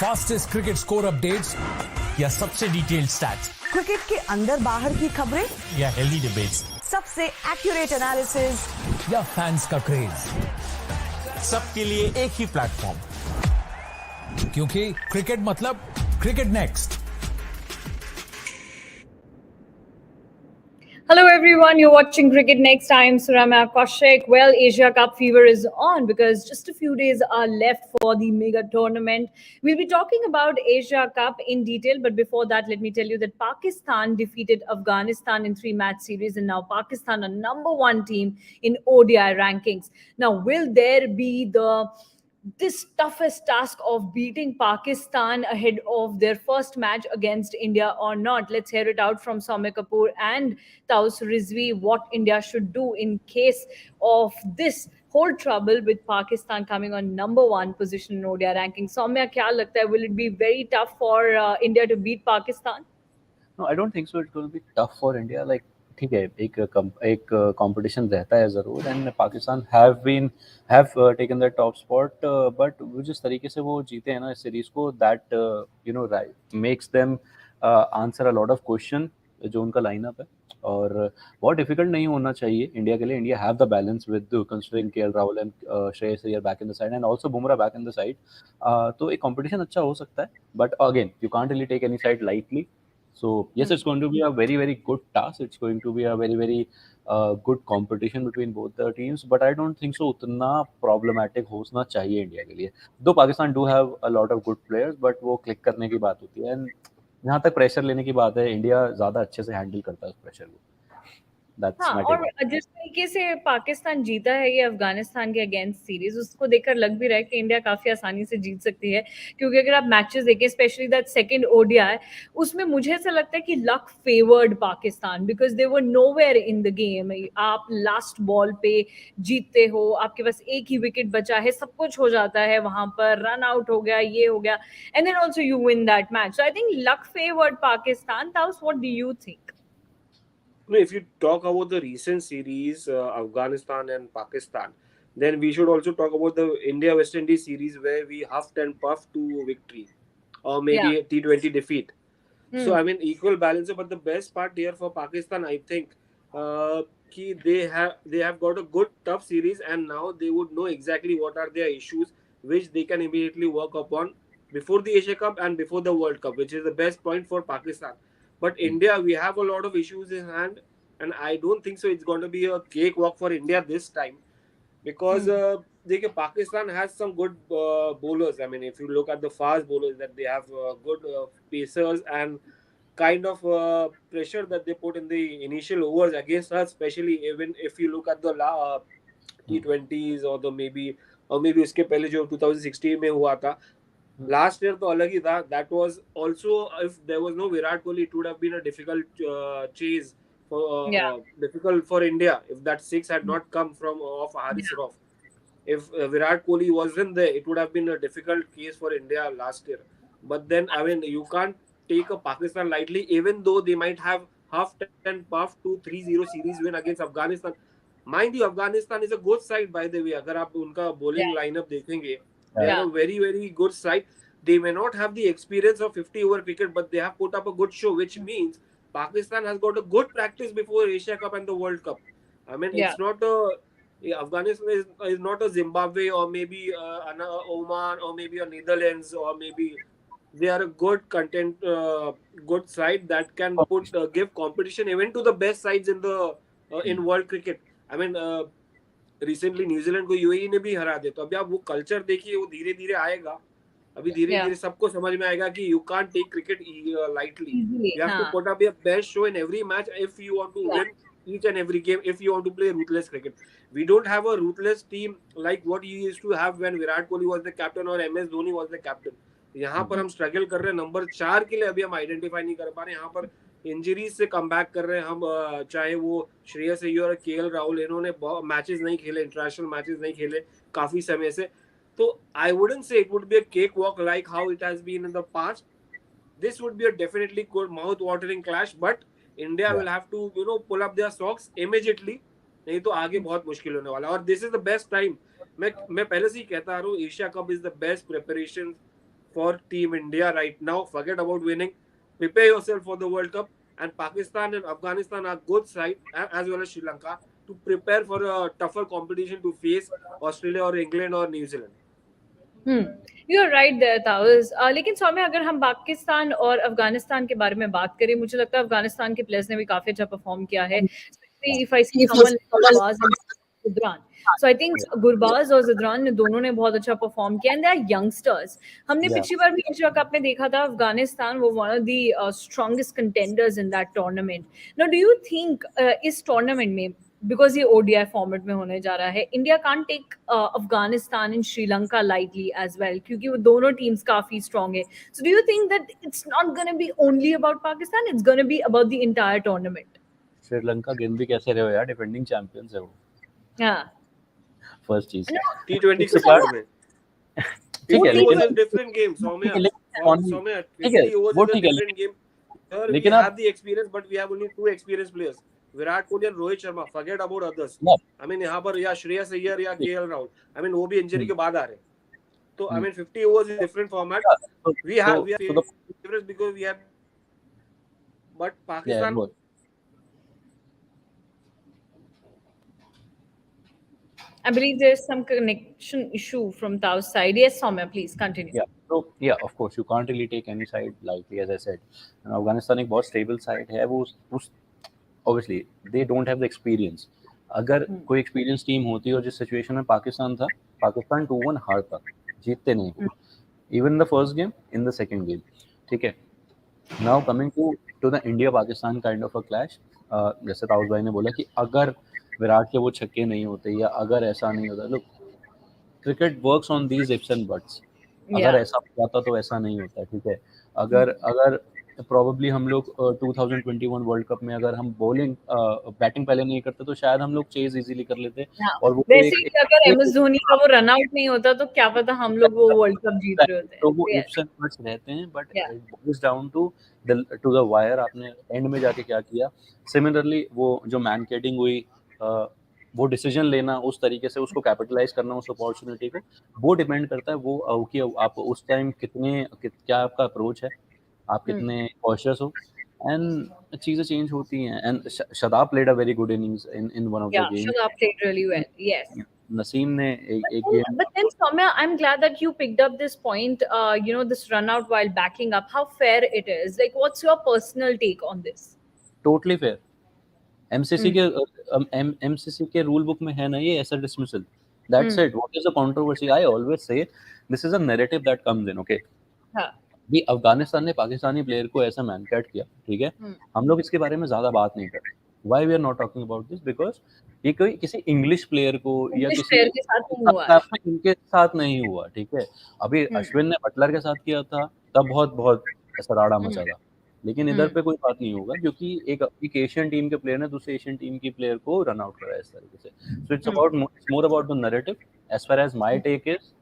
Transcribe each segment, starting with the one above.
Fastest cricket score updates या सबसे detailed stats, cricket के अंदर बाहर की खबरें या हेल्दी डिबेट्स, सबसे एक्यूरेट एनालिसिस या फैंस का क्रेज, सबके लिए एक ही प्लेटफॉर्म, क्योंकि क्रिकेट मतलब cricket next. Hello everyone, you're watching Cricket Next. I'm Surama Kaushik. Well, Asia Cup fever is on because just a few days are left for the mega tournament. We'll be talking about Asia Cup in detail, but before that, let me tell you that Pakistan defeated Afghanistan in 3-match series, and now Pakistan are number one team in ODI rankings. Now, will there be this toughest task of beating Pakistan ahead of their first match against India or not? Let's hear it out from Soumya Kapoor and Taus Rizvi what India should do in case of this whole trouble with Pakistan coming on number one position in ODI ranking. Soumya, kya lagta hai? Will it be very tough for India to beat Pakistan? No, I don't think so. It's going to be tough for India. Like ठीक है, एक competition रहता है जरूर, and Pakistan have taken the top spot, but वो जिस तरीके से वो जीते हैं ना इस सीरीज को, that makes them answer a lot of question जो उनका लाइनअप है, और बहुत डिफिकल्ट नहीं होना चाहिए इंडिया के लिए. India have the balance with considering KL Rahul and Shreyas Iyer back in the side, and also Bumrah back in the side. तो एक कंपटीशन अच्छा हो सकता है, but again you can't really take any side lightly. So yes, it's going to be a very, very good task. It's going to be a very, very good competition between both the teams. But I don't think so उतना problematic होना चाहिए India के लिए. Though Pakistan do have a lot of good players, but वो click करने की बात होती है. And जहाँ तक pressure लेने की बात है, इंडिया ज़्यादा अच्छे से handle करता है उस pressure को. That's my और जिस तरीके से पाकिस्तान जीता है ये अफगानिस्तान के अगेंस्ट सीरीज, उसको देखकर लग भी रहा है कि इंडिया काफी आसानी से जीत सकती है, क्योंकि अगर आप मैचेस देखें, स्पेशली दैट सेकंड ओडीआई, उसमें मुझे ऐसा लगता है कि luck favoured Pakistan, because they were nowhere in the game. आप लास्ट बॉल पे जीतते हो, आपके पास एक ही विकेट बचा है, सब कुछ हो जाता है वहां पर, रन आउट हो गया, ये हो गया, and then also you win that match. So I think luck favoured Pakistan. Taus, what do you think? No, if you talk about the recent series, Afghanistan and Pakistan, then we should also talk about the India-West Indies series where we huffed and puffed to victory, or maybe a T20 defeat. So I mean, equal balance. But the best part here for Pakistan, I think, they have got a good tough series, and now they would know exactly what are their issues, which they can immediately work upon before the Asia Cup and before the World Cup, which is the best point for Pakistan. But India, we have a lot of issues in hand, and I don't think so it's going to be a cakewalk for India this time, because Pakistan has some good bowlers. I mean, if you look at the fast bowlers, that they have good pacers and kind of pressure that they put in the initial overs against us, especially even if you look at the T20s or maybe उसके पहले जो 2016 में हुआ था. Last year तो अलग ही था. That was also, if there was no Virat Kohli, it would have been a difficult chase difficult for India if that six had not come from off Haris Rauf. If Virat Kohli wasn't there, it would have been a difficult case for India last year. But then, I mean, you can't take a Pakistan lightly, even though they might have huffed and puffed 2-3-0 series win against Afghanistan. Mind you, Afghanistan is a good side, by the way. अगर आप उनका bowling lineup देखेंगे, they are a very, very good side. They may not have the experience of 50 over cricket, but they have put up a good show, which means Pakistan has got a good practice before Asia Cup and the World Cup. I mean, it's not Afghanistan is not a Zimbabwe or maybe an Oman or maybe a Netherlands, or maybe they are a good good side that can give competition even to the best sides in the in world cricket. I mean, recently New Zealand को UAE ने भी हरा दिया. तो अभी आप वो culture देखिए, वो धीरे धीरे आएगा. अभी धीरे धीरे सबको समझ में आएगा कि you can't take cricket lightly. You have to put up your best show in every match if you want to win each and every game, if you want to play ruthless cricket. We don't have a ruthless team like what you used to have when Virat Kohli was the captain or MS Dhoni was the captain. यहाँ पर हम struggle कर रहे हैं. Number 4 के लिए अभी हम आइडेंटिफाई नहीं कर पा रहे. यहाँ पर इंजरीज से कम बैक कर रहे हैं हम. चाहे वो श्रेयस अय्यर और केएल राहुल, इन्होंने मैचेस नहीं खेले, इंटरनेशनल मैचेस नहीं खेले काफी समय से. तो I wouldn't say it would be a cakewalk like how it has been in the past. This would be a definitely good mouth-watering clash, but India will have to, pull up their socks immediately. नहीं तो आगे बहुत मुश्किल होने वाला. और this is the best time. मैं पहले से ही कहता आ रहा हूँ, Asia cup is the best preparation for Team India right now. Forget about winning. Prepare yourself for the World Cup. And Pakistan and Afghanistan are good side, as well as Sri Lanka, to prepare for a tougher competition to face Australia or England or New Zealand. You are right there Taus. लेकिन सौम्य अगर हम पाकिस्तान और अफगानिस्तान के बारे में बात करें, मुझे लगता है अफगानिस्तान के प्लेयर्स ने भी काफी अच्छा परफॉर्म किया है. If I see someone Gurbaz and Zadran, so I think Gurbaz और जिद्रान ने दोनों ने बहुत अच्छा परफॉर्म किया एंड दे आर यंगस्टर्स. हमने पिछली बार भी एशिया कप में देखा था अफगानिस्तान वो one of the strongest contenders in that tournament. Now do you think इस टूर्नामेंट में, बिकॉज ये ओडीआई फॉर्मेट में होने जा रहा है, India can't take Afghanistan and Sri Lanka lightly as well, क्योंकि वो दोनों टीम्स काफी स्ट्रॉन्ग है. So do you think that it's not gonna be only about Pakistan, it's gonna be about the entire tournament? Sri Lanka गेंद भी कैसे रहे हो यार, डिफेंडिंग चैंपियंस है वो. हाँ, फर्स्ट चीज T20 के बाद में ठीक है, लेकिन डिफरेंट गेम. सौम्य, ठीक है, वो ठीक है, डिफरेंट गेम. लेकिन we आप have the experience, but we have only 2 experienced players, Virat Kohli and Rohit Sharma. Forget about others. I mean यहाँ पर या श्रेयस अय्यर या केएल राहुल, I mean वो भी इंजरी के बाद आ रहे. तो I mean 50 overs is different format. We have favorites because we have, but Pakistan. I believe there's some connection issue from Tao's side. Yes, Soumya, please continue. Yeah. So yeah, of course you can't really take any side lightly, as I said. And Afghanistan एक बहुत stable side है. वो उस obviously they don't have the experience. अगर कोई experience team होती और जिस situation में पाकिस्तान था, पाकिस्तान 2-1 हारता, जीतते नहीं. Even in the first game, in the second game. ठीक है. Now coming to the India-Pakistan kind of a clash. जैसे ताउस भाई ने बोला कि अगर विराट के वो छक्के नहीं होते या अगर ऐसा नहीं होता, look, cricket works on these ifs and buts. अगर ऐसा हो जाता तो ऐसा नहीं होता. ठीक है. अगर probably हम लोग 2021 वर्ल्ड कप में अगर हम बॉलिंग बैटिंग पहले नहीं करते तो शायद हम लोग चेज इजीली कर लेते. और वो वैसे ही अगर एमएस धोनी का वो रन आउट नहीं होता तो क्या पता हम लोग वो वर्ल्ड कप जीत रहे होते. तो वो ifs and buts रहते हैं, but it boils down to the wire. आपने एंड में जाके क्या किया. सिमिलरली वो जो मैनकेटिंग हुई, वो डिसीजन लेना उस तरीके से, उसको कैपिटलाइज करना उस अपॉर्चुनिटी को, वो डिपेंड करता है वो कि आप उस टाइम क्या आपका अप्रोच है, आप कितने कॉशियस हो, एंड चीजें चेंज होती हैं. And Shadab played a very good innings in one of the games. Shadab played really well. Yes, Naseem ने एक game. But then Soumya, I'm glad that you picked up this point, this run out while backing up, how fair it is. Like, what's your personal take on this? Totally fair. MCC के rule book में है ना ये ऐसा dismissal. That's it. What is the controversy? I always say this is a narrative that comes in. Okay. हाँ. भी अफगानिस्तान ने Pakistani player को ऐसा मैनकैट किया, ठीक है. हम लोग इसके बारे में ज्यादा बात नहीं करते. Why we are not talking about this? Because ये कोई किसी इंग्लिश प्लेयर को या किसी के साथ नहीं हुआ. इनके साथ नहीं हुआ. ठीक है. अभी अश्विन ने बटलर के साथ किया था, तब बहुत ऐसा राड़ा मचा था. लेकिन इधर पे कोई बात नहीं होगा क्योंकि एक एशियन टीम के प्लेयर ने दूसरे एशियन टीम की प्लेयर को रन आउट कराया इस तरीके से. So it's more about the narrative. As far as my take is,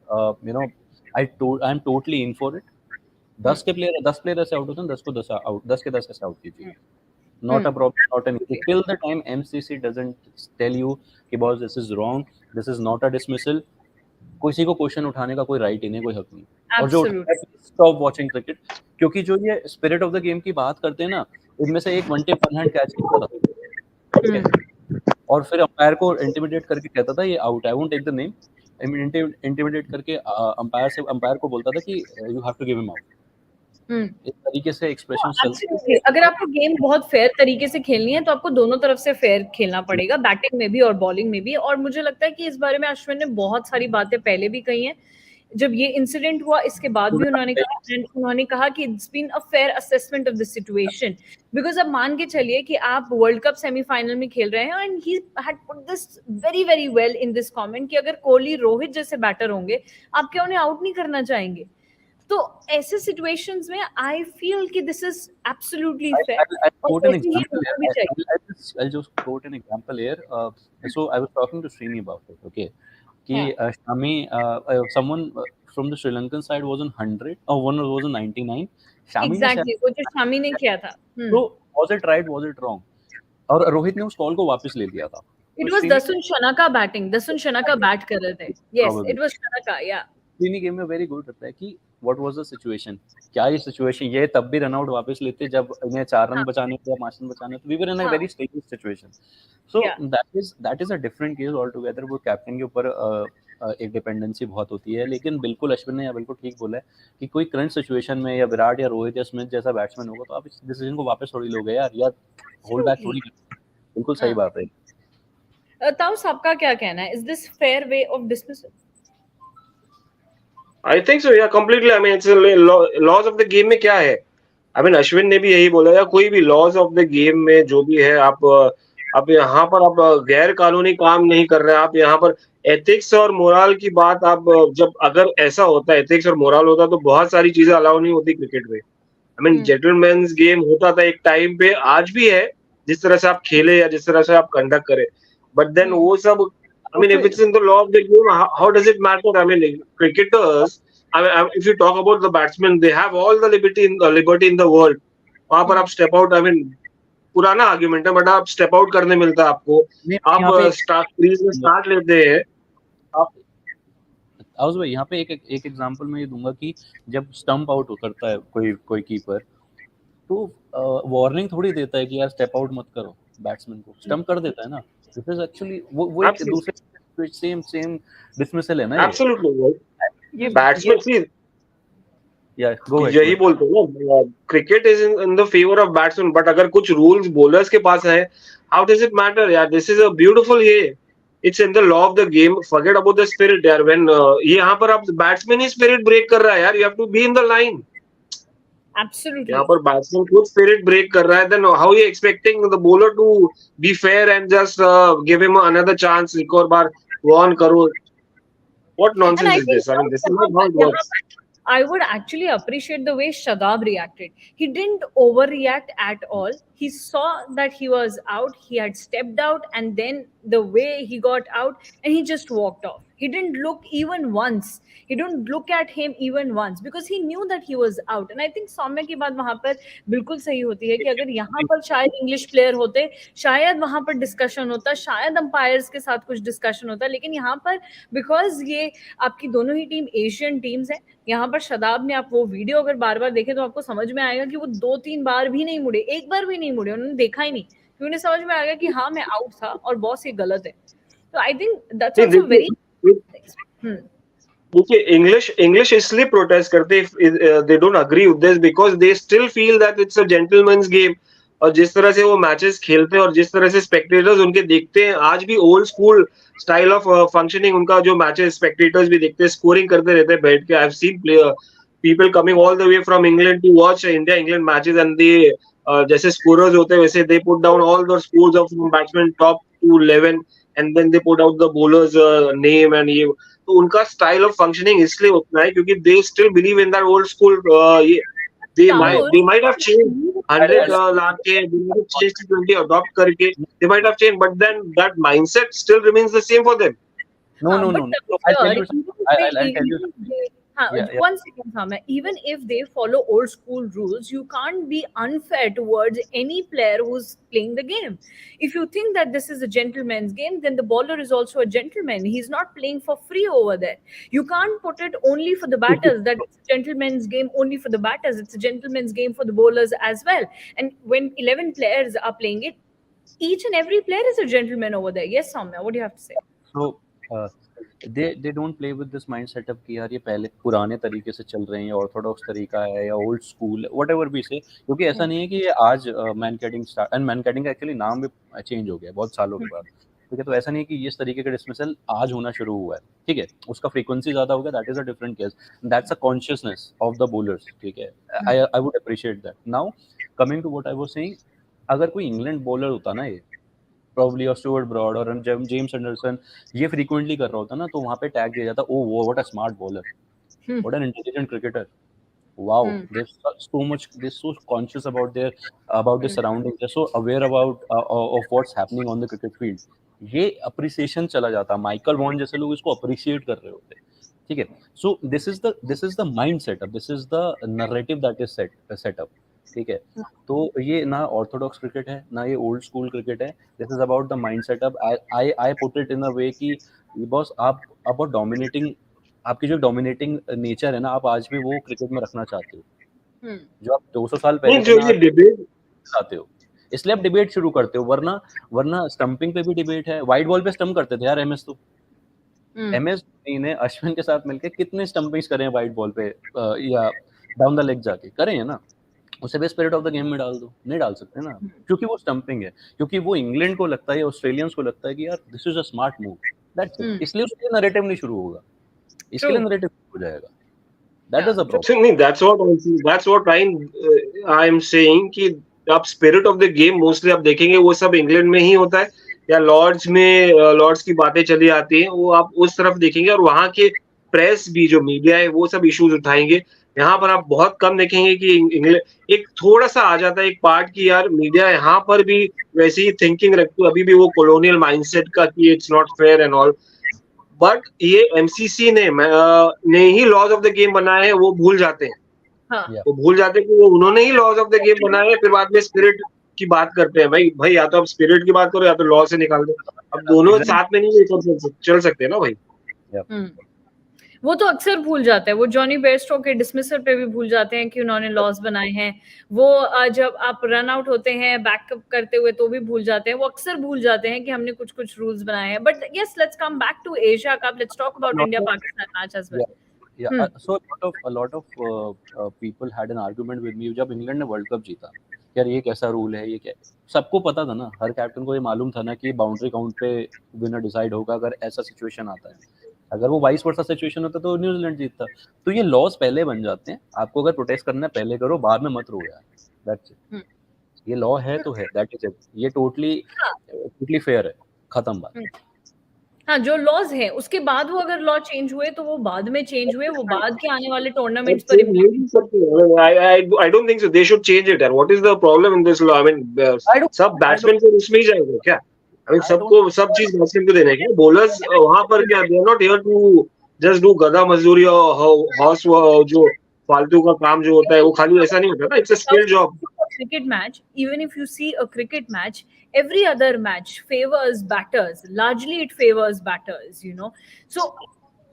I am totally in for it. 10 player ऐसे आउट होते हैं, 10 को 10 आउट, 10 के 10 ऐसे आउट कीजिए. Not a problem, not an issue. Till the time MCC doesn't tell you कि boss this is wrong, this is not a dismissal, किसी को क्वेश्चन उठाने का कोई राइट ही नहीं, कोई हक नहीं. और जो स्टॉप वाचिंग क्रिकेट, क्योंकि जो ये स्पिरिट ऑफ द गेम की बात करते हैं ना, इनमें से एक one tape one hand catch करता था और फिर अंपायर को इंटिमिडेट करके कहता था ये out, I won't take the name, intimidate करके अंपायर को बोलता था कि you have to give him out. इस तरीके से एक्सप्रेशन. अगर आपको गेम बहुत फेयर तरीके से खेलनी है तो आपको दोनों तरफ से फेयर खेलना पड़ेगा, बैटिंग में भी और बॉलिंग में भी. और मुझे लगता है कि इस बारे में अश्विन ने बहुत सारी बातें पहले भी कही हैं. जब ये इंसिडेंट हुआ इसके बाद भी उन्होंने कहा कि it's been a fair assessment of the situation. Because अब मान के चलिए कि आप वर्ल्ड कप सेमीफाइनल में खेल रहे हैं and he had put this very very well in this comment कि अगर कोहली रोहित जैसे बैटर होंगे आप क्या उन्हें आउट नहीं करना चाहेंगे. तो ऐसे सिचुएशंस में आई फील कि this is absolutely fair. I'll just quote an example here. So I was talking to Srini about it. Okay, कि Shami, someone from the Sri Lankan side was on 100, or one was on 99. Shami exactly, वो जो शामी ने किया था. So was it right? Was it wrong? और रोहित ने उस call को वापस ले लिया था. It was Dasun Shanaka batting. Dasun Shanaka bat कर रहे थे. Yes, it was Shanaka. Yeah. स्क्रीनी गेम में वेरी गुड रहता है कि व्हाट वाज द सिचुएशन, क्या ये सिचुएशन, ये तब भी रन आउट वापस लेते जब इन्हें 4 रन बचाने थे या 5 रन बचाने थे, we were in a very stable situation. So that is a different case all together. वो कैप्टन के ऊपर एक डिपेंडेंसी बहुत होती है, लेकिन बिल्कुल अश्विन ने बिल्कुल ठीक बोला है कि कोई करंट सिचुएशन में या विराट या रोहित या स्मिथ जैसा बैट्समैन होगा तो आप इस डिसीजन को वापस थोड़ी लोगे यार, या होल्ड बैक थोड़ी। बिल्कुल सही बात है। ताऊस, आपका क्या कहना है? Is this fair way of dismissal? I think so, yeah, completely. I mean, it's a laws of the game में क्या है? I mean, अश्विन ने भी यही बोला, या कोई भी laws of the game में जो भी है, आप यहाँ पर आप गैर कानूनी काम नहीं कर रहे हैं। आप यहाँ पर एथिक्स और मोरल की बात, आप जब अगर ऐसा होता है, एथिक्स और मोरल होता, तो बहुत सारी चीजें अलाउ नहीं होती क्रिकेट में। आई मीन, जेंटलमैन्स गेम होता था एक टाइम पे, आज भी है, जिस तरह से आप खेले या जिस तरह से आप कंडक्ट करे, बट देन वो सब, I mean, if it's in the law of the game, how does it matter? I mean, cricketers, if you talk about the batsmen, they have all the liberty in the world. वहां पर आप step out, I mean, पुराना argument है, but आप step out करने मिलता है आपको, आप स्टार्ट क्रीज में स्टार्ट लेते हैं आप। आउस भाई, यहाँ पे एक एग्जांपल मैं ये दूंगा कि जब स्टंप आउट करता है कोई कीपर, तो वार्निंग थोड़ी देता है कि यार स्टेप आउट मत करो, बैट्समैन को स्टंप कर देता है ना। दिस इज एक्चुअली वो एक दूसरे सेम डिसमिसल है ना। एब्सोल्युटली, ये बैट्समैन सी या गो यही बोलते हैं ना, cricket is in the favour of batsman, but अगर कुछ रूल्स बॉलर्स के पास है, हाउ डज इट मैटर यार? दिस इज अ ब्यूटीफुल, ये it's in the law of the game, forget about the spirit यार। व्हेन ये यहाँ पर आप बैट्समैन ही स्पिरिट ब्रेक कर रहा है यार, you have to be in the line. Absolutely. यहाँ पर बैट्समैन खुद स्पिरिट ब्रेक कर रहा है, then how you expecting the bowler to be fair and just give him another chance, एक और बार वार्न करो? What nonsense is this? I mean, this is not how it works. I would actually appreciate the way Shadab reacted. He didn't overreact at all. He saw that he was out, he had stepped out, and then the way he got out, and he just walked off. He didn't look even once. He didn't look at him even once because he knew that he was out. And I think सौम्य की बात वहां पर बिल्कुल सही होती है कि अगर यहाँ पर शायद इंग्लिश प्लेयर होते, शायद वहां पर डिस्कशन होता, शायद अंपायर्स के साथ कुछ डिस्कशन होता, लेकिन यहाँ पर बिकॉज ये आपकी दोनों ही टीम एशियन टीम्स है, यहाँ पर शदाब ने, आप वो वीडियो अगर बार बार देखें तो आपको समझ में आएगा कि वो 2-3 बार भी नहीं मुड़े, एक बार भी नहीं मुड़े, उन्होंने देखा ही नहीं, क्योंकि उन्हें समझ में आ गया कि हाँ मैं आउट था और बॉस ये गलत है। तो I think that's also very देखिए, इंग्लिश इसलिए प्रोटेस्ट करते, they don't agree with this because they still feel that it's a gentleman's game. और जिस तरह से वो मैचेस खेलते हैं और जिस तरह से स्पेक्टेटर्स उनके देखते हैं, आज भी old school style of functioning उनका जो मैचेस स्पेक्टेटर्स भी देखते हैं, स्कोरिंग करते रहते हैं बैठ के। I have seen people coming all the way from England to watch India England matches, and they जैसे स्कोरर्स होते हैं वैसे they put down all the scores of batsman top to 11 and then they put out the bowlers name and ये। तो उनका style of functioning इसलिए उतना है क्योंकि they still believe in that old school. they might have changed 100 lakh ke, they might have changed to 20 adopt karke, they might have changed, but then that mindset still remains the same for them. No. I'll tell you. One second, Samay. Even if they follow old school rules, you can't be unfair towards any player who's playing the game. If you think that this is a gentleman's game, then the bowler is also a gentleman. He's not playing for free over there. You can't put it only for the batters, that it's a gentleman's game only for the batters. It's a gentleman's game for the bowlers as well. And when 11 players are playing it, each and every player is a gentleman over there. Yes, Samya, what do you have to say? So, they don't play with this mind setup कि यार ये पहले पुराने तरीके से चल रहे हैं, ऑर्थोडॉक्स तरीका है या ओल्ड स्कूल, व्हाटएवर भी से, क्योंकि ऐसा नहीं है कि ये आज मैनकैटिंग स्टार्ट, एंड मैनकैटिंग का एक्चुअली नाम भी चेंज हो गया बहुत सालों के बाद, ठीक है। तो ऐसा नहीं है कि इस तरीके का डिसमिसल आज होना शुरू हुआ है, ठीक है, उसका फ्रीक्वेंसी ज्यादा हो गया, that is a different case, that's a consciousness of the bowlers, ठीक है। I would appreciate that. Now coming to what I was saying, अगर कोई इंग्लैंड बॉलर होता ना, ये probably और स्टुअर्ट ब्रॉड और जेम्स एंडरसन ये फ्रीक्वेंटली कर रहा होता ना, तो वहां पे टैग दिया जाता, oh what a smart bowler, what an intelligent cricketer, wow, they're so conscious about their surroundings, they're so aware of what's happening on the cricket field. ये अप्रिसिएशन चला जाता, माइकल वॉन जैसे लोग इसको अप्रिशिएट कर रहे होते, ठीक है। So this is the mind setup, this is the narrative that is setup, ठीक है। तो ये ना ऑर्थोडॉक्स क्रिकेट है ना ये ओल्ड स्कूल क्रिकेट है, this is about the mind setup. I put it in a way कि बॉस आप अबाउट डोमिनेटिंग आपकी जो डोमिनेटिंग नेचर है ना, आप आज भी वो क्रिकेट में रखना चाहते हो, जो आप 200 साल नहीं, पहले जो थे ना, ये डिबेट चाहते हो, इसलिए आप डिबेट शुरू करते हो। वरना स्टंपिंग पे भी डिबेट है। वाइट बॉल पे स्टंप करते थे यार एमएस तो। एमएस धोनी ने अश्विन के साथ मिलकर कितने स्टंपिंग्स करे हैं वाइट बॉल पे, या डाउन द लेग जाके करे हैं ना। उसे भी स्पिरिट ऑफ द गेम में डाल दो, नहीं डाल सकते ना, क्योंकि वो स्टंपिंग है, क्योंकि वो इंग्लैंड को लगता है, ऑस्ट्रेलियंस को लगता है कि यार this is a smart move, that's it. इसलिए उसके नैरेटिव नहीं शुरू होगा, इसके लिए नैरेटिव हो जाएगा। That is the problem. नहीं, that's what I am saying कि आप spirit of the game mostly आप देखेंगे वो सब इंग्लैंड में ही होता है, या लॉर्ड्स में लॉर्ड्स की बातें चली आती हैं, वो आप उस तरफ देखेंगे, और वहाँ के प्रेस भी, जो मीडिया है, वो सब इश्यूज उठाएंगे। यहाँ पर आप बहुत कम देखेंगे कि इंग्लैंड एक थोड़ा सा आ जाता है एक पार्ट की यार मीडिया यहाँ पर भी वैसी ही थिंकिंग रखती है, अभी भी वो कॉलोनियल माइंडसेट का कि it's not fair and all. But ये एमसीसी ने ही लॉज ऑफ द गेम बनाए हैं, वो भूल जाते हैं। हाँ. वो भूल जाते हैं कि वो उन्होंने ही लॉज ऑफ द गेम बनाए हैं, फिर बाद में स्पिरिट की बात करते हैं। भाई या तो आप स्पिरिट की बात करो या तो लॉ से निकाल दो, अब दोनों साथ में नहीं चल सकते ना भाई। वो तो अक्सर भूल जाते हैं, वो जॉनी बेयरस्टो के डिसमिसर पे भी भूल जाते हैं कि उन्होंने लॉस बनाए हैं। वो जब आप रन आउट होते हैं बैकअप करते हुए तो भी भूल जाते हैं, वो अक्सर भूल जाते हैं कि हमने कुछ कुछ रूल्स बनाए हैं। But yes, let's come back to Asia Cup, let's talk about India Pakistan match as well. So a lot of people had an argument with me जब इंग्लैंड ने वर्ल्ड कप जीता, यार ये कैसा रूल है, ये क्या। सबको पता था ना, हर कैप्टन को ये मालूम था ना कि बाउंड्री काउंट पे विनर डिसाइड होगा अगर ऐसा सिचुएशन आता है। अगर वो वाइस वर्सा सिचुएशन होता तो न्यूजीलैंड जीतता। तो ये लॉस पहले बन जाते हैं, आपको अगर प्रोटेस्ट करना है पहले करो, बाद में मत रो यार, दैट्स इट। ये लॉ है तो है, दैट इज इट। ये टोटली फेयर है, खत्म बात। हाँ, जो लॉज है उसके बाद वो अगर लॉ चेंज हुए तो वो बाद में चेंज हुए, वो बाद के आने वाले टूर्नामेंट्स पर I don't think so. They should change it. And what is the problem in this law? I mean, सब बैट्समैन को उसमें ही जाएगा क्या? I mean, सबको सब चीज बैट्समैन को देने के बॉलर्स वहां पर क्या, they are not here to just do गधा मजदूरी और हॉर्स जो फालतू का काम जो होता है वो खाली ऐसा नहीं होता ना, it's a skill job. Cricket match, even if you see a cricket match, every other match favors batters. Largely it favors batters, you know. So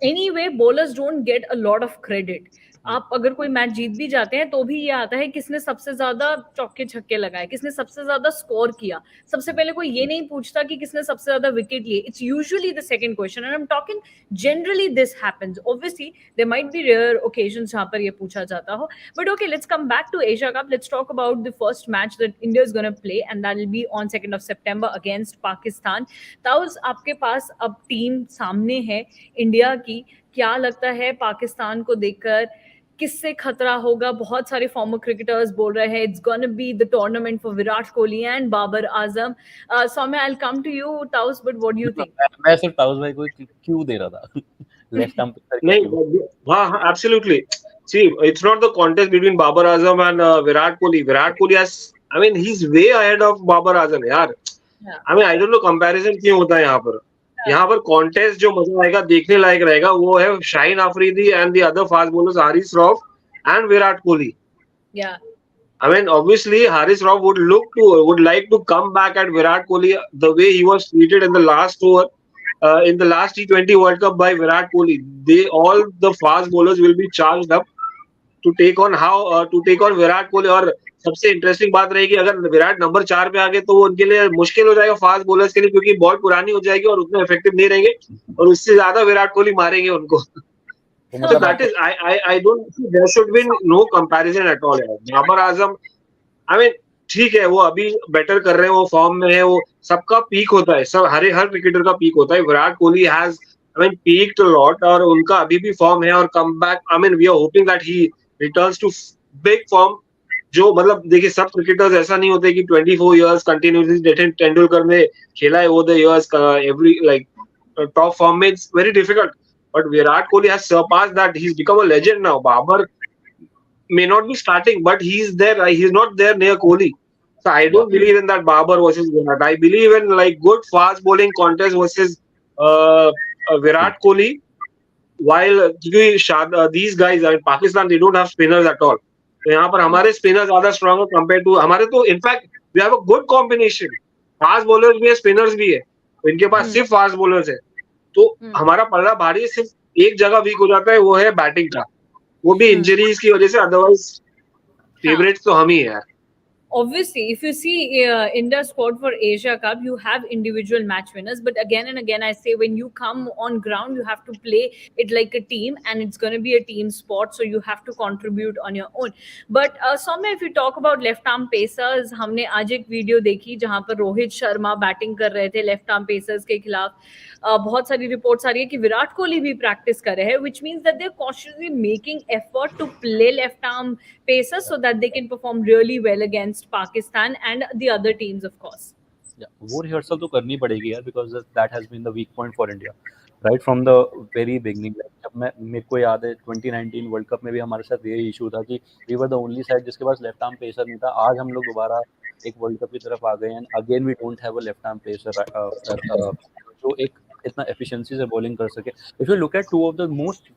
anyway, bowlers don't get a lot of credit. आप अगर कोई match जीत भी जाते हैं तो भी ये आता है किसने सबसे ज्यादा चौके छक्के लगाए, किसने सबसे ज्यादा स्कोर किया। सबसे पहले कोई ये नहीं पूछता कि किसने सबसे ज्यादा विकेट लिए। It's usually the second question, and I am talking generally this happens. Obviously there might be rare occasions जहां पर ये पूछा जाता हो, but okay, let's come back to Asia Cup. Let's talk about the first match that India is gonna play, and that will be on 2nd of September against Pakistan. Taus, आपके पास अब team सामने है इंडिया की, क्या लगता है पाकिस्तान को देखकर किससे खतरा होगा? बहुत सारे फॉर्मर क्रिकेटर्स बोल रहे हैं it's gonna be the tournament for Virat Kohli and Babar Azam. Saumya, I will come to you, Taus, but what do you think? मैं सिर्फ ताउस भाई को क्यों दे रहा था लेफ्ट आर्म नहीं, हाँ, absolutely. See, it's not the contest between Babar Azam and Virat Kohli. Virat Kohli has, I mean, he's way ahead of Babar Azam, यार। I mean, I don't know comparison क्यों होता है यहाँ पर। यहाँ पर कॉन्टेस्ट जो मजा आएगा, देखने लायक रहेगा, वो है Shaheen Afridi and the other fast bowlers Haris Rauf and Virat Kohli. I mean, obviously, Haris Rauf would like to come back at Virat Kohli the way he was treated in the last over, in the last T20 World Cup by Virat Kohli. All the fast bowlers will be charged up to take on Virat Kohli. और सबसे interesting बात रहेगी, अगर Virat number 4 पे आ गए तो वो उनके लिए मुश्किल हो जाएगा फास्ट बॉलर्स के लिए, क्योंकि बॉल पुरानी हो जाएगी और उतने इफेक्टिव नहीं रहेंगे, और उससे ज्यादा विराट कोहली मारेंगे उनको। So that is, I don't think there should be no comparison at all. Babar Azam, I mean, ठीक है, वो अभी बेटर कर रहे हैं, वो फॉर्म में है, वो सबका पीक होता है, सब हर क्रिकेटर का पीक होता है। Virat Kohli has, I mean, peaked a lot, और उनका अभी भी फॉर्म है और come back, I mean, we are hoping that he returns to big form। जो मतलब देखिए, सब क्रिकेटर्स ऐसा नहीं होते कि 24 years कंटिन्यूसली, जैसे तेंदुलकर ने खेला है वो द इयर्स का एवरी लाइक टॉप फॉर्म में, it's very difficult. But Virat Kohli has surpassed that. He's become a legend now. Babar may not be starting, but he's there. He's not there near Kohli. So I don't believe in that Babar versus Virat. I believe in like good fast bowling contest versus Virat Kohli. While these guys, I mean, Pakistan, they don't have spinners at all. तो यहाँ पर हमारे spinner ज्यादा strong है compare to हमारे। तो in fact we have a good combination, fast bowlers भी है, स्पिनर्स भी है। तो इनके पास सिर्फ फास्ट बॉलर्स है, तो हमारा पल्ला भारी है सिर्फ एक जगह वीक हो जाता है, वो है बैटिंग का, वो भी इंजरीज की वजह से, अदरवाइज फेवरेट्स तो हम ही है यार। Obviously, if you see India's squad for Asia Cup, you have individual match winners. But again and again, I say when you come on ground, you have to play it like a team, and it's going to be a team sport. So you have to contribute on your own. But Soumya, if you talk about left arm pacers, हमने आज एक video देखी जहां पर Rohit Sharma batting कर रहे थे left arm pacers के खिलाफ. बहुत सारी रिपोर्ट्स आ रही है कि विराट कोहली भी प्रैक्टिस कर रहे हैं, which means that they're cautiously making effort to play left arm pacers so that they can perform really well against Pakistan and the other teams, of course. वो रिहर्सल तो करनी पड़ेगी यार, because that has been the weak point for India right from the very beginning. जब मेरे को याद है 2019 वर्ल्ड कप में भी हमारे साथ यही इशू था कि we were the only side जिसके पास लेफ्ट आर्म पेसर नहीं था. आज हम लोग दोबारा एक वर्ल्ड कप की तरफ आ गए, and again we don't have a left arm pacer जो एक इतना एफिशिएंसी से बॉलिंग कर सके. If you look at two of the most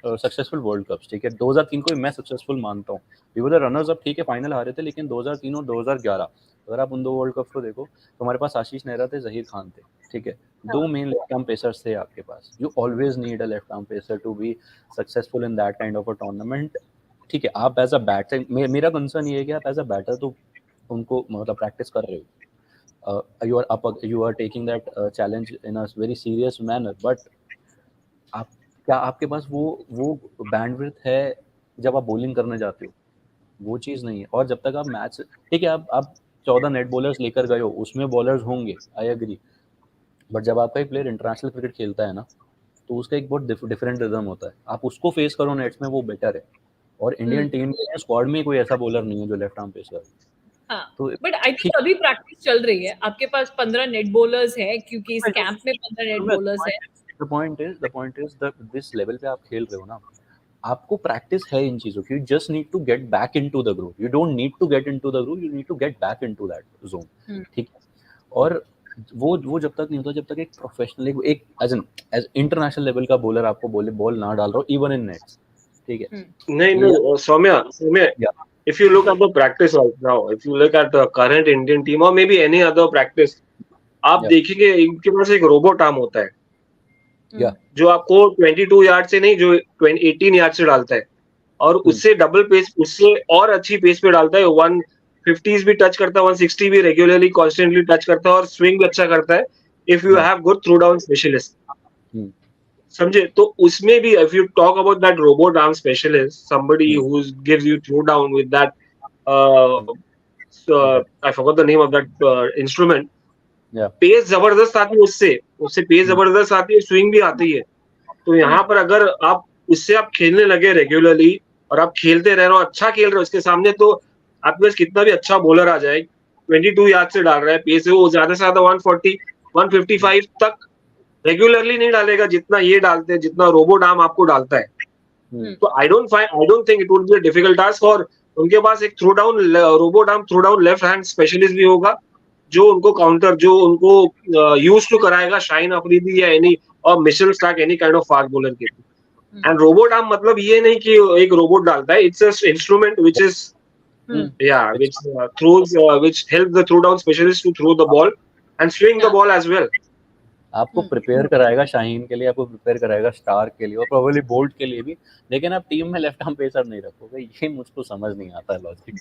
successful World Cups, ठीक है, 2003 को मैं सक्सेसफुल मानता हूँ. We were the runners up, ठीक है, फाइनल हारे थे, लेकिन 2003 और 2011 अगर आप उन दो वर्ल्ड कप को देखो तो हमारे पास आशीष नेहरा थे, जहीर खान थे, ठीक है, दो मेन लेफ्ट आर्म पेसर्स थे आपके पास. You always need a left arm pacer to be successful in that kind of a tournament. ठीक है, आप एज अ बैटर, मेरा कंसर्न ये है कि आप एज अ बैटर तो उनको मतलब प्रैक्टिस कर रहे हो, you are taking that challenge in a very serious manner, but आप क्या आपके पास वो बैंडविड्थ है जब आप बॉलिंग करने जाते हो? वो चीज़ नहीं है. और जब तक आप मैच, ठीक है, आप 14 नेट बॉलर्स लेकर गए हो, उसमें बॉलर्स होंगे, आई एग्री, बट जब आपका एक प्लेयर इंटरनेशनल क्रिकेट खेलता है ना, तो उसका एक बहुत डिफरेंट रिदम होता है. आप उसको फेस करो नेट्स में, वो बेटर है. और इंडियन टीम के स्क्वाड में कोई ऐसा बॉलर नहीं है जो लेफ्ट आर्म पेसर है. तो बट आई थिंक अभी प्रैक्टिस चल रही है, आपके पास 15 नेट बॉलर्स है क्योंकि इस कैंप में 15 नेट बॉलर्स है. The point is that this level पे आप खेल रहे हो ना, आपको प्रैक्टिस है इन चीजों की. You just need to get back into the groove. You don't need to get into the groove. You need to get back into that zone. ठीक है. और वो जब तक नहीं होता, जब तक एक प्रोफेशनल एक एज इंटरनेशनल लेवल का बॉलर आपको बॉल ना डाल रहा हो, इवन इन नेट्स, ठीक है. नहीं Saumya, if you look at the practice right now, if you look at the current Indian team or maybe any other practice, आप देखेंगे इनके पास एक रोबोट आर्म होता है, जो आपको 22 यार्ड से नहीं, जो 18 यार्ड से डालता है, और उससे डबल पेस, उससे और अच्छी पेस पे डालता है. 150s भी टच करता है, 160 भी रेगुलरली कॉन्स्टेंटली टच करता है, और स्विंग भी अच्छा करता है if you have good throw down specialist. समझे? तो उसमें भी if you talk about that robot arm specialist, somebody who gives you throw down with that I forgot the name of that instrument. Pace जबरदस्त आती है, उससे pace जबरदस्त आती है, स्विंग भी आती है. तो यहाँ पर अगर आप उससे आप खेलने लगे रेगुलरली, और आप खेलते रह रहे हो, अच्छा खेल रहे हो उसके सामने, तो आपके पास कितना भी अच्छा बॉलर आ जाए, 22 यार्ड से डाल रहा है, पेस है वो ज्यादा से ज्यादा 140 155 तक रेगुलरली नहीं डालेगा जितना ये डालते हैं, जितना रोबोट आर्म आपको डालता है. तो I don't think it would be a difficult task. और उनके पास एक throw down robot arm throw down left hand specialist भी होगा, जो उनको काउंटर, जो उनको यूज टू कराएगा शाहीन अफरीदी या एनी और Mitchell Starc, any kind of fast bowler के. एंड रोबोट आर्म मतलब ये नहीं कि एक रोबोट डालता है, it's a instrument which is which throws which help the throw down specialist to throw the ball and swing the ball as well. आपको prepare कराएगा शाहीन के लिए, आपको प्रिपेयर कराएगा स्टार के लिए, और प्रोबेबली बोल्ट के लिए भी, लेकिन आप टीम में लेफ्ट आर्म पेसर नहीं रखोगे. ये मुझको समझ नहीं आता है लॉजिक.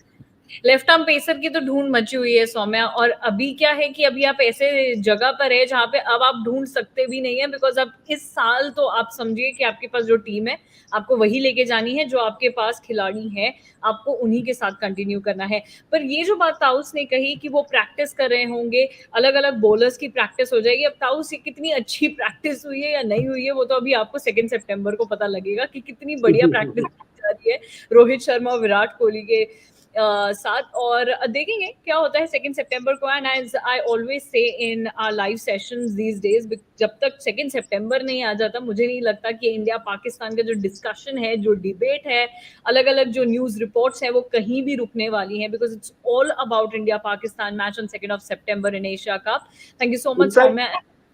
लेफ्ट आर्म पेसर की तो ढूंढ मची हुई है सौम्या, और अभी क्या है कि अभी आप ऐसे जगह पर है जहाँ पे अब आप ढूंढ सकते भी नहीं है, बिकॉज अब इस साल तो आप समझिए कि आपके पास जो टीम है आपको वही लेके जानी है, जो आपके पास खिलाड़ी हैं आपको उन्हीं के साथ कंटिन्यू करना है. पर ये जो बात ताउस ने कही कि वो प्रैक्टिस कर रहे होंगे, अलग अलग बॉलर्स की प्रैक्टिस हो जाएगी, अब ताउस ये कितनी अच्छी प्रैक्टिस हुई है या नहीं हुई है वो तो अभी आपको 2 सितंबर को पता लगेगा कि कितनी बढ़िया प्रैक्टिस की जा रही है रोहित शर्मा और विराट कोहली के साथ. और देखेंगे क्या होता है 2 सितंबर को. And as I always say in our live sessions these days, जब तक 2 सितंबर नहीं आ जाता मुझे नहीं लगता कि इंडिया पाकिस्तान का जो डिस्कशन है, जो डिबेट है, अलग अलग जो न्यूज रिपोर्ट्स है, वो कहीं भी रुकने वाली हैं, because it's all about India Pakistan match on 2 September in Asia Cup. Thank you so much Saumya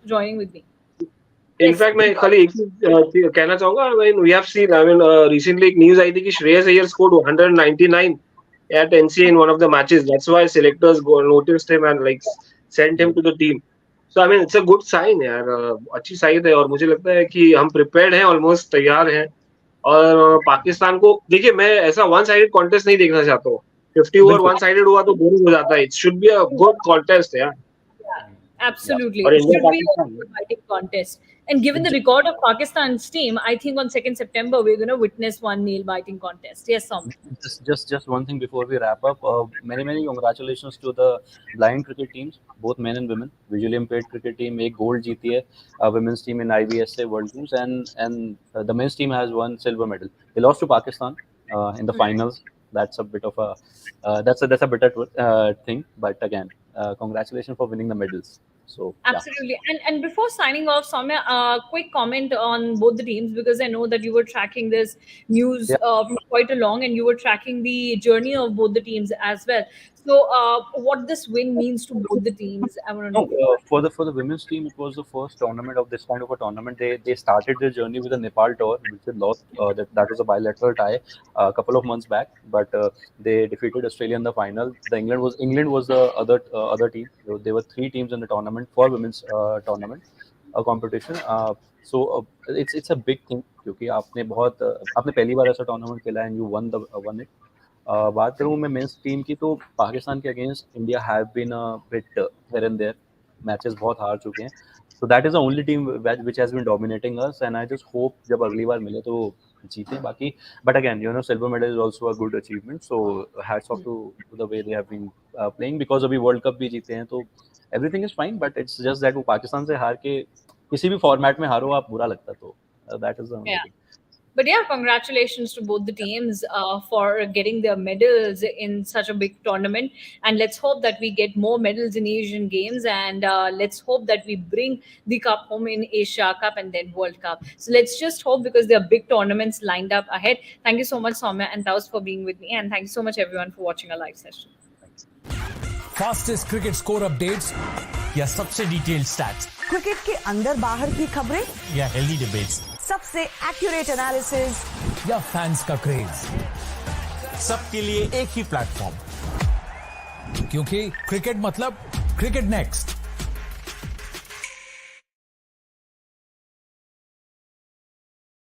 joining with me. In fact मैं खाली एक चीज कहना चाहूंगा. वी हैव सीन, रिसेंटली एक न्यूज आई थी कि Shreyas Iyer scored 199 at NCA in one of the matches. That's why selectors noticed him and like sent him to the team. So I mean it's a good sign यार, अच्छी sign है, और मुझे लगता है कि हम प्रिपेयर्ड हैं, ऑलमोस्ट तैयार हैं। और पाकिस्तान को देखिए, मैं ऐसा वन साइडेड कॉन्टेस्ट नहीं देखना चाहता हूँ। 50 ओवर बिल्कुल। वन साइडेड हुआ तो बोरिंग हो जाता है। It should be a good contest यार। Absolutely. और It India should be a Pakistan fighting contest. And given the record of Pakistan's team, I think on 2nd September we're going to witness one nail biting contest. Yes, Sam. Just one thing before we wrap up. Many congratulations to the blind cricket teams, both men and women. Visually impaired cricket team एक gold जीती है, women's team in IBSA World Games, and the men's team has won silver medal. They lost to Pakistan in the finals. That's a bit of a that's a bitter thing, but again, congratulations for winning the medals. So yeah. Absolutely. And before signing off, Soumya, quick comment on both the teams, because I know that you were tracking this news Yeah. from quite a long, and you were tracking the journey of both the teams as well. So, what this win means to both the teams, I want to No, know. for the women's team, it was the first tournament of this kind of a tournament. They started their journey with a Nepal tour, which they lost. That was a bilateral tie a couple of months back, but they defeated Australia in the final. England was the other team. There were three teams in the tournament for women's tournament competition. So it's a big thing क्योंकि आपने पहली बार ऐसा tournament खेला and you won it. बात करूँ मैं men's team की, तो पाकिस्तान के against India have been a bit here and there, matches बहुत हार चुके हैं, so that is the only team which has been dominating us, and I just hope जब अगली बार मिले तो जीते बाकी, but again silver medal is also a good achievement, so hats off to the way they have been playing, because अभी world cup भी जीते हैं, तो everything is fine, but it's just that वो पाकिस्तान से हार के किसी भी फॉर्मेट में हारो आप बुरा लगता, तो that is the only Yeah. thing. But yeah, congratulations to both the teams for getting their medals in such a big tournament. And let's hope that we get more medals in Asian Games. And let's hope that we bring the cup home in Asia Cup and then World Cup. So let's just hope, because there are big tournaments lined up ahead. Thank you so much, Soumya and Taus, for being with me. And thank you so much, everyone, for watching our live session. Fastest cricket score updates या सबसे detailed stats cricket के अंदर बाहर की खबरें या healthy debates, सबसे accurate analysis या फैंस का क्रेज, सबके लिए एक ही प्लेटफॉर्म, क्योंकि क्रिकेट मतलब क्रिकेट नेक्स्ट।